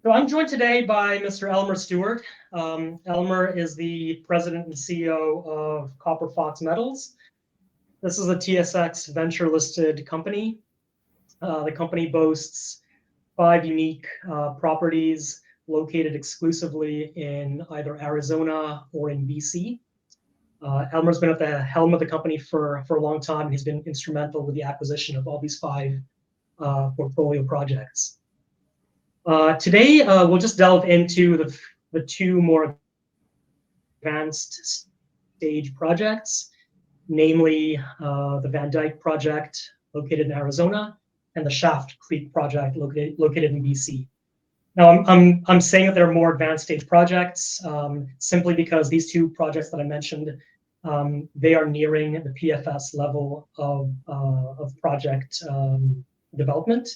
So I'm joined today by Mr. Elmer Stewart. Elmer is the president and CEO of Copper Fox Metals. This is a TSX venture listed company. The company boasts 5 unique properties located exclusively in either Arizona or in BC. Elmer's been at the helm of the company for a long time, and he's been instrumental with the acquisition of all these 5 portfolio projects. Today, we'll just delve into the 2 more advanced stage projects, namely the Van Dyke project located in Arizona and the Schaft Creek project located in BC. Now, I'm saying that they're more advanced stage projects simply because these 2 projects that I mentioned, they are nearing the PFS level of project development.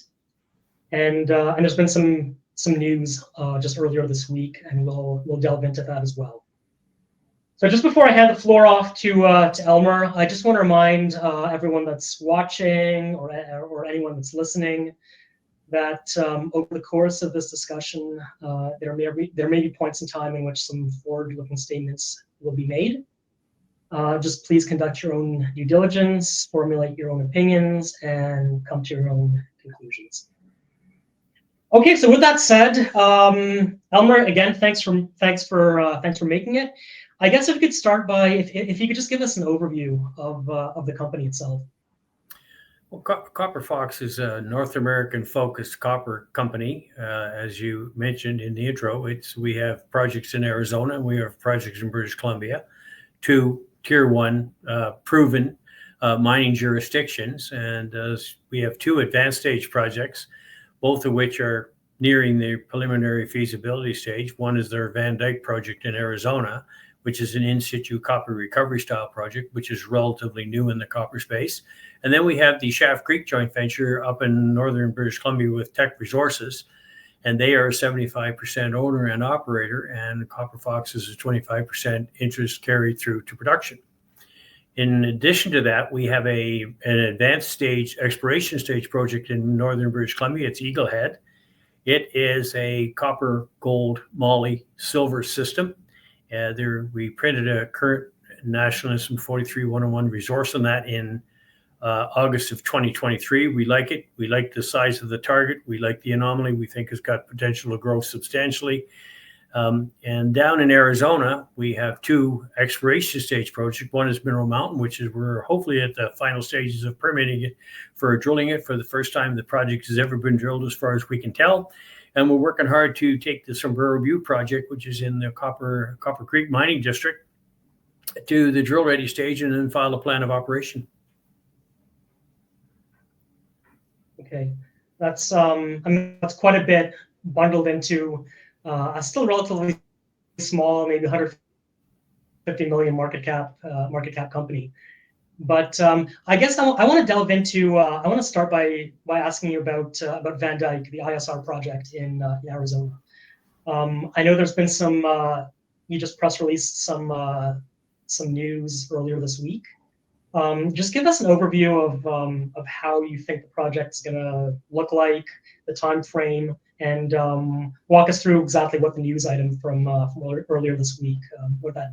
And there's been some news just earlier this week, and we'll delve into that as well. So just before I hand the floor off to Elmer, I just want to remind everyone that's watching or anyone that's listening that over the course of this discussion, there may be points in time in which some forward-looking statements will be made. Just please conduct your own due diligence, formulate your own opinions, and come to your own conclusions. Okay, so with that said, Elmer, again, thanks for making it. I guess if we could start by if you could just give us an overview of the company itself. Well, Copper Fox is a North American-focused copper company. As you mentioned in the intro, we have projects in Arizona and we have projects in British Columbia, 2 Tier 1 proven mining jurisdictions, and we have 2 advanced stage projects, both of which are nearing the preliminary feasibility stage. One is their Van Dyke project in Arizona, which is an in-situ copper recovery style project, which is relatively new in the copper space. And then we have the Schaft Creek joint venture up in northern British Columbia with Teck Resources, and they are a 75% owner and operator, and Copper Fox is a 25% interest carried through to production. In addition to that, we have an advanced stage, exploration stage project in northern British Columbia. It's Eagle Head. It is a copper, gold, moly, silver system. We printed a current National Instrument 43-101 resource on that in August of 2023. We like it. We like the size of the target. We like the anomaly. We think it's got potential to grow substantially. And down in Arizona, we have 2 exploration stage projects. One is Mineral Mountain, which is we're hopefully at the final stages of permitting it for drilling it for the first time the project has ever been drilled as far as we can tell. And we're working hard to take the Sombrero Butte project, which is in the Copper Creek mining district, to the drill ready stage and then file a plan of operation. Okay, that's quite a bit bundled into a still relatively small, maybe 150 million market cap company. But I guess I want to delve into. I want to start by asking you about Van Dyke, the ISR project in Arizona. I know there's been some. You just press released some news earlier this week. Just give us an overview of how you think the project's going to look like, the time frame, and walk us through exactly what the news item from earlier this week, what that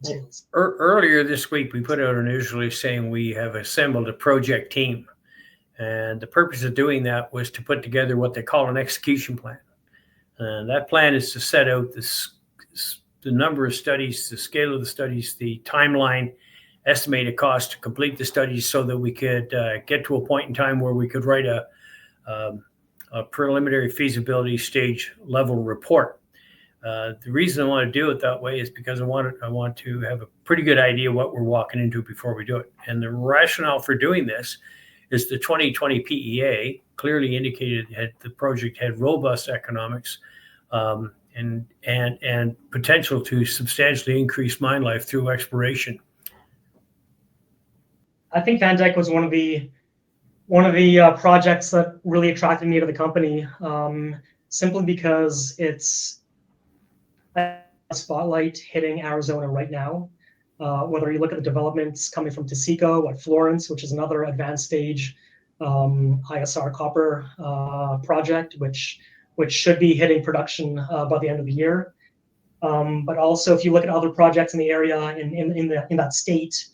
entails. Earlier this week, we put out a news release saying we have assembled a project team. And the purpose of doing that was to put together what they call an execution plan. And that plan is to set out the number of studies, the scale of the studies, the timeline, estimated cost to complete the studies so that we could get to a point in time where we could write a preliminary feasibility stage level report. The reason I want to do it that way is because I want to have a pretty good idea what we're walking into before we do it. And the rationale for doing this is the 2020 PEA clearly indicated that the project had robust economics and potential to substantially increase mine life through exploration. I think Van Dyke was one of the projects that really attracted me to the company, simply because it's a spotlight hitting Arizona right now. Whether you look at the developments coming from Taseko at Florence, which is another advanced stage ISR copper project, which which should be hitting production by the end of the year. But also, if you look at other projects in the area in that state,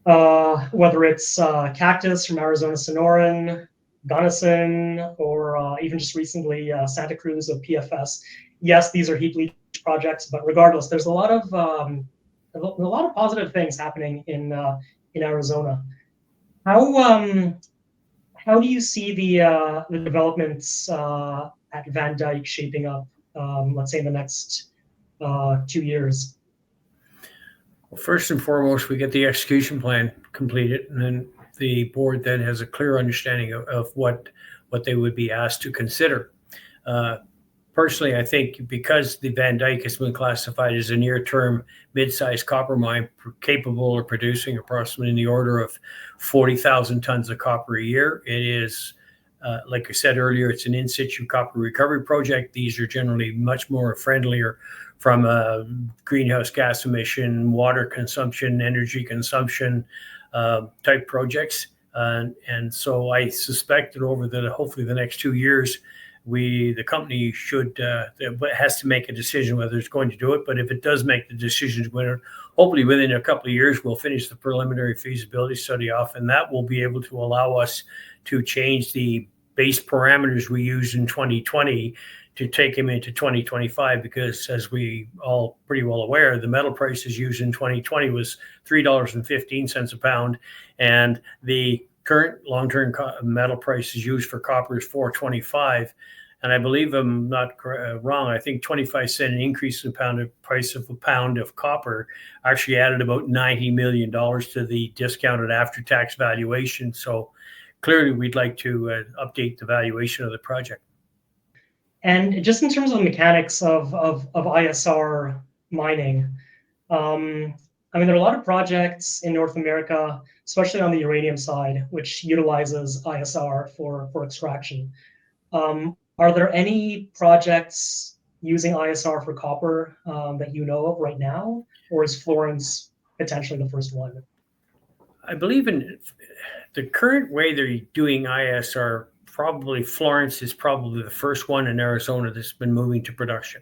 whether it's Cactus from Arizona Sonoran, Gunnison, or even just recently Santa Cruz of PFS. Yes, these are heap leach projects, but regardless, there's a lot of positive things happening in Arizona. How do you see the developments at Van Dyke shaping up? Let's say in the next 2 years. Well, first and foremost, we get the execution plan completed, and then the board then has a clear understanding of what they would be asked to consider. Personally, I think because the Van Dyke has been classified as a near-term mid-sized copper mine capable of producing approximately in the order of 40,000 tons of copper a year, it is, like I said earlier, it's an in-situ copper recovery project. These are generally much more friendlier from a greenhouse gas emission, water consumption, energy consumption type projects. And so I suspect that over hopefully the next 2 years, the company has to make a decision whether it's going to do it. But if it does make the decision to win it, hopefully within a couple of years, we'll finish the preliminary feasibility study off, and that will be able to allow us to change the base parameters we used in 2020 to take them into 2025, because as we all pretty well aware, the metal prices used in 2020 was $3.15 a pound, and the current long-term metal prices used for copper is $4.25. And I believe I'm not wrong. I think 25-cent increase in price of a pound of copper actually added about $90 million to the discounted after-tax valuation. So clearly, we'd like to update the valuation of the project. And just in terms of the mechanics of ISR mining, I mean, there are a lot of projects in North America, especially on the uranium side, which utilizes ISR for extraction. Are there any projects using ISR for copper that you know of right now, or is Florence potentially the first one? I believe in the current way they're doing ISR. Probably Florence is probably the first one in Arizona that's been moving to production.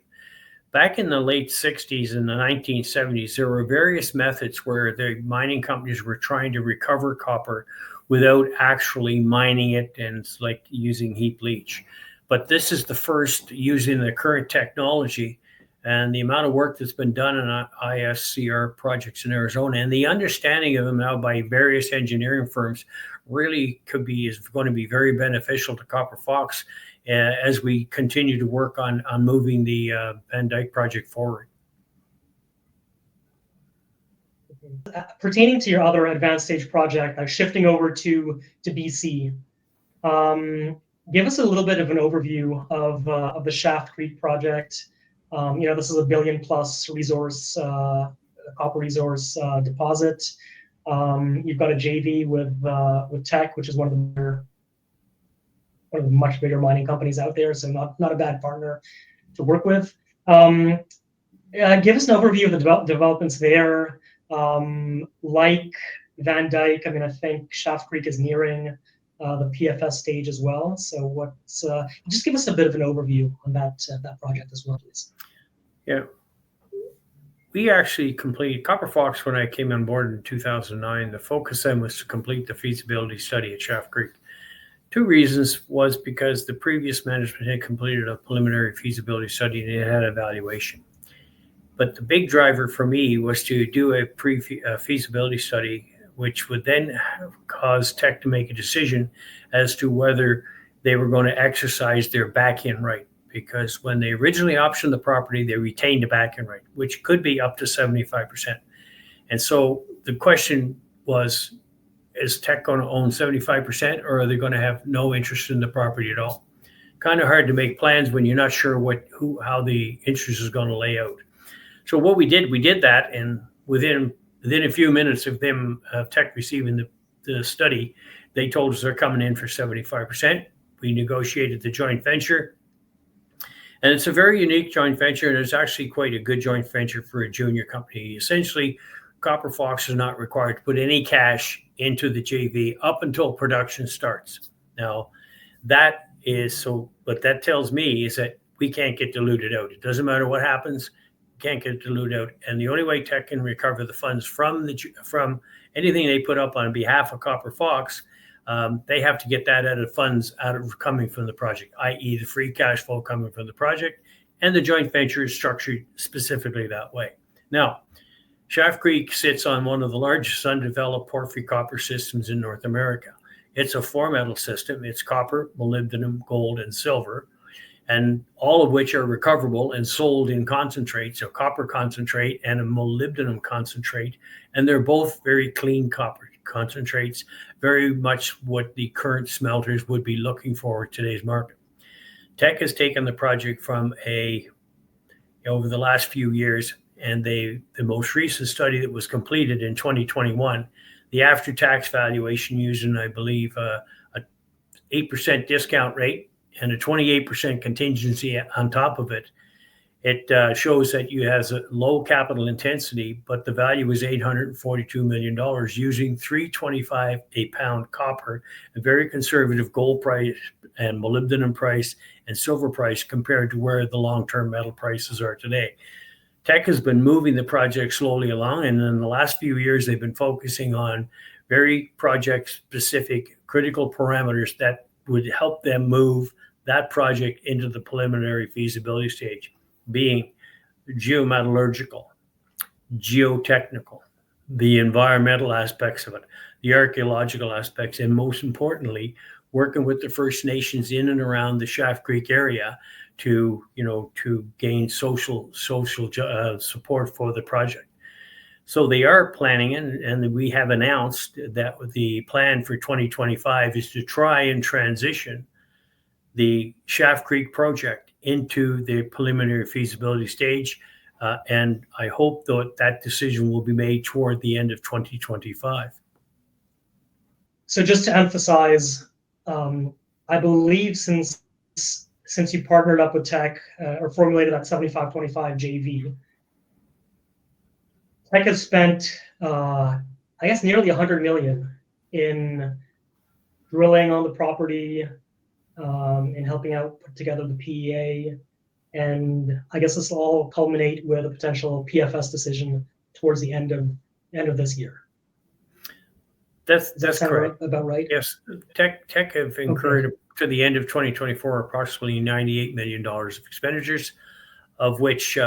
Back in the late 60s and the 1970s, there were various methods where the mining companies were trying to recover copper without actually mining it, and like using heap leach. But this is the first using the current technology, and the amount of work that's been done on ISCR projects in Arizona and the understanding of them now by various engineering firms really is going to be very beneficial to Copper Fox as we continue to work on moving the Van Dyke project forward. Pertaining to your other advanced stage project, shifting over to BC, give us a little bit of an overview of the Schaft Creek project. This is a $1 billion+ resource, copper resource deposit. You've got a JV with Teck, which is one of the much bigger mining companies out there, so not a bad partner to work with. Give us an overview of the developments there. Like Van Dyke, I mean, I think Schaft Creek is nearing the PFS stage as well. So just give us a bit of an overview on that project as well, please. Yeah. We actually completed Copper Fox when I came on board in 2009. The focus then was to complete the feasibility study at Schaft Creek. 2 reasons was because the previous management had completed a preliminary feasibility study and it had evaluation. But the big driver for me was to do a pre-feasibility study, which would then cause Teck to make a decision as to whether they were going to exercise their back-in right. Because when they originally optioned the property, they retained a back-in right, which could be up to 75%. And so the question was, is Teck going to own 75%, or are they going to have no interest in the property at all? Kind of hard to make plans when you're not sure how the interest is going to lay out. So what we did that, and within a few minutes of them Teck receiving the study, they told us they're coming in for 75%. We negotiated the joint venture. And it's a very unique joint venture, and it's actually quite a good joint venture for a junior company. Essentially, Copper Fox is not required to put any cash into the JV up until production starts. Now, that what that tells me is that we can't get diluted out. It doesn't matter what happens, can't get diluted out. And the only way Teck can recover the funds from anything they put up on behalf of Copper Fox, they have to get that out of funds coming from the project, i.e. the free cash flow coming from the project, and the joint venture is structured specifically that way. Now, Schaft Creek sits on one of the largest undeveloped porphyry copper systems in North America. It's a four-metal system. It's copper, molybdenum, gold, and silver, and all of which are recoverable and sold in concentrates, a copper concentrate and a molybdenum concentrate. And they're both very clean copper concentrates, very much what the current smelters would be looking for in today's market. Teck has taken the project from over the last few years, and the most recent study that was completed in 2021, the after-tax valuation using, I believe, a 8% discount rate and a 28% contingency on top of it. It shows that you has a low capital intensity, but the value is $842 million using $3.25 a pound copper, a very conservative gold price and molybdenum price and silver price compared to where the long-term metal prices are today. Teck has been moving the project slowly along, and in the last few years, they've been focusing on very project-specific critical parameters that would help them move that project into the preliminary feasibility stage, being geometallurgical, geotechnical, the environmental aspects of it, the archaeological aspects, and most importantly, working with the First Nations in and around the Schaft Creek area to gain social support for the project. So they are planning, and we have announced that the plan for 2025 is to try and transition the Schaft Creek project into the preliminary feasibility stage. And I hope that decision will be made toward the end of 2025. So just to emphasize, I believe since you partnered up with Teck or formulated that 75-25 JV, Teck has spent, I guess, nearly $100 million in drilling on the property, in helping out put together the PEA, and I guess this will all culminate with a potential PFS decision towards the end of this year. That's correct. About right? Yes, Teck have incurred to the end of 2024 approximately $98 million of expenditures, of which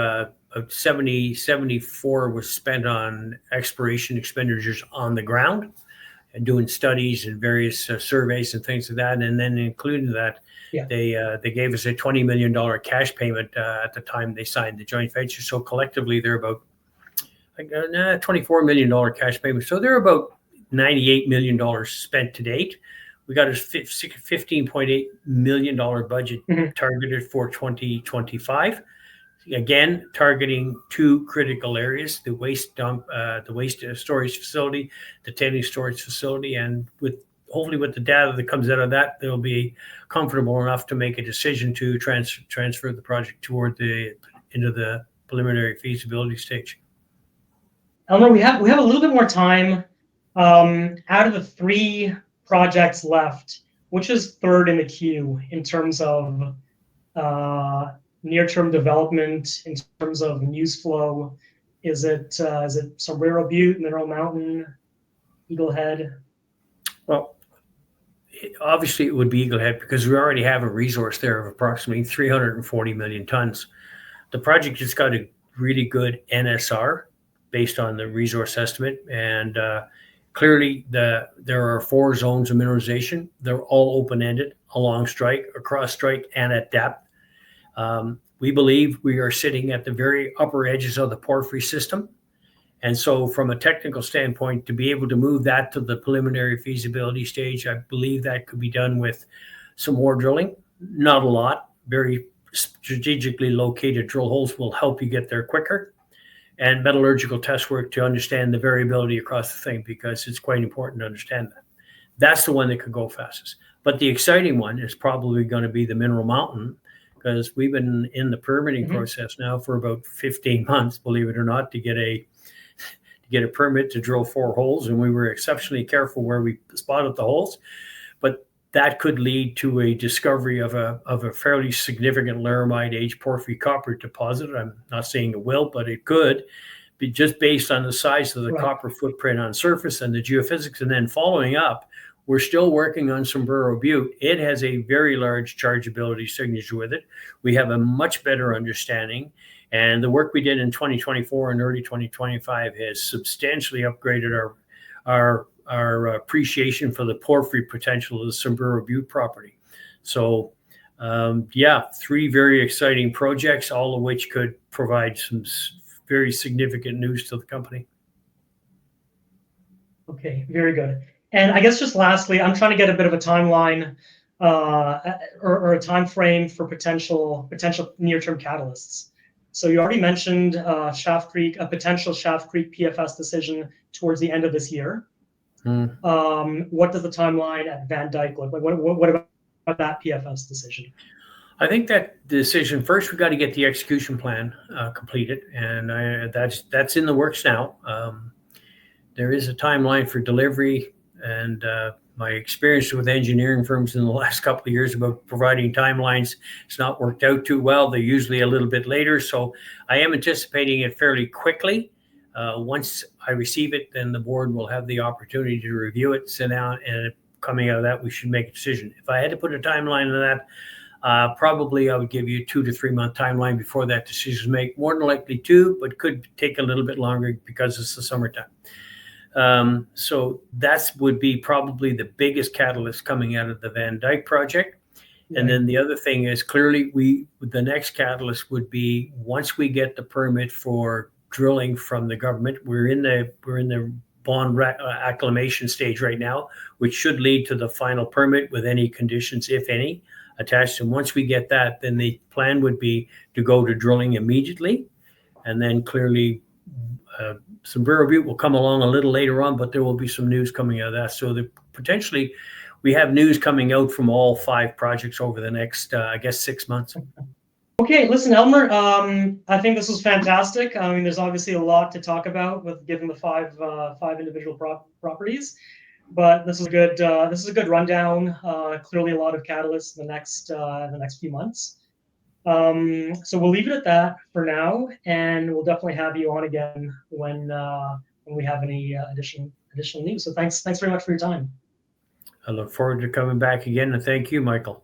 74 was spent on exploration expenditures on the ground and doing studies and various surveys and things like that. And then including that, they gave us a $20 million cash payment at the time they signed the joint venture. So collectively, they're about $24 million cash payment. So they're about $98 million spent to date. We got a $15.8 million budget targeted for 2025. Again, targeting two critical areas: the waste dump, the waste storage facility, the tailings storage facility, and hopefully with the data that comes out of that, they'll be comfortable enough to make a decision to transfer the project into the preliminary feasibility stage. Elmer, we have a little bit more time. Out of the three projects left, which is third in the queue in terms of near-term development, in terms of news flow? Is it Sombrero Butte, Mineral Mountain, Eagle Head? Well, obviously it would be Eagle Head because we already have a resource there of approximately 340 million tons. The project has got a really good NSR based on the resource estimate, and clearly there are 4 zones of mineralization. They're all open-ended, along strike, across strike, and at depth. We believe we are sitting at the very upper edges of the porphyry system. And so from a technical standpoint, to be able to move that to the preliminary feasibility stage, I believe that could be done with some more drilling. Not a lot. Very strategically located drill holes will help you get there quicker. And metallurgical test work to understand the variability across the thing, because it's quite important to understand that. That's the one that could go fastest. But the exciting one is probably going to be the Mineral Mountain, because we've been in the permitting process now for about 15 months, believe it or not, to get a permit to drill 4 holes, and we were exceptionally careful where we spotted the holes. But that could lead to a discovery of a fairly significant laramide age porphyry copper deposit. I'm not saying it will, but it could, be just based on the size of the Right. copper footprint on surface and the geophysics. And then following up, we're still working on Sombrero Butte. It has a very large chargeability signature with it. We have a much better understanding. And the work we did in 2024 and early 2025 has substantially upgraded our appreciation for the porphyry potential of the Sombrero Butte property. So, yeah, 3 very exciting projects, all of which could provide some very significant news to the company. Okay, very good. And I guess just lastly, I'm trying to get a bit of a timeline or a time frame for potential near-term catalysts. So you already mentioned Schaft Creek, a potential Schaft Creek PFS decision towards the end of this year. What does the timeline at Van Dyke look like? What about that PFS decision? I think that decision, first, we got to get the execution plan completed, and that's in the works now. There is a timeline for delivery, and my experience with engineering firms in the last couple of years about providing timelines, it's not worked out too well. They're usually a little bit later, so I am anticipating it fairly quickly. Once I receive it, then the board will have the opportunity to review it, sit down, and coming out of that, we should make a decision. If I had to put a timeline on that, probably I would give you a 2 to 3 month timeline before that decision is made. More than likely 2, but could take a little bit longer because it's the summertime. So that would be probably the biggest catalyst coming out of the Van Dyke project. Right. And then the other thing is clearly the next catalyst would be once we get the permit for drilling from the government. We're in the bond acclimation stage right now, which should lead to the final permit with any conditions, if any, attached. And once we get that, then the plan would be to go to drilling immediately. And then clearly Sombrero Butte will come along a little later on, but there will be some news coming out of that. So potentially we have news coming out from all 5 projects over the next, I guess, 6 months. Okay, listen, Elmer, I think this was fantastic. I mean, there's obviously a lot to talk about given the 5 individual properties, but this is a good rundown. Clearly, a lot of catalysts in the next few months. So we'll leave it at that for now, and we'll definitely have you on again when we have any additional news. So thanks very much for your time. I look forward to coming back again, and thank you, Michael.